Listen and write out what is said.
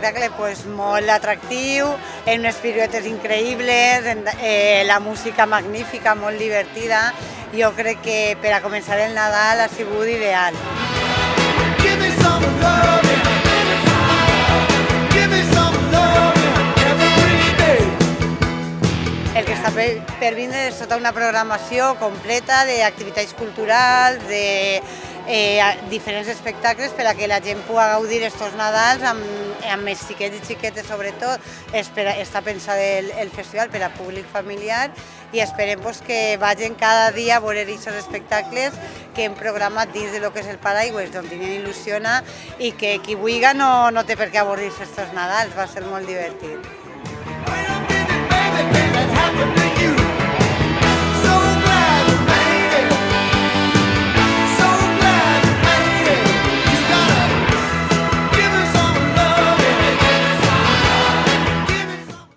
espectacle pues, molt atractiu, amb unes piruetes increïbles, la música magnífica, molt divertida. Jo crec que per a començar el Nadal ha sigut ideal. El que està per vindre és tota una programació completa d'activitats culturals, de diferents espectacles per a que la gent pugui gaudir estos Nadals amb els xiquets i xiquetes sobretot. Està pensat el festival per a públic familiar i esperem que vagin cada dia a veure aquests espectacles que hem programat dins del que és el Paraigües, d'on tenen il·lusiona i que qui vulgui no té per què avorrir-se estos Nadals, va ser molt divertit.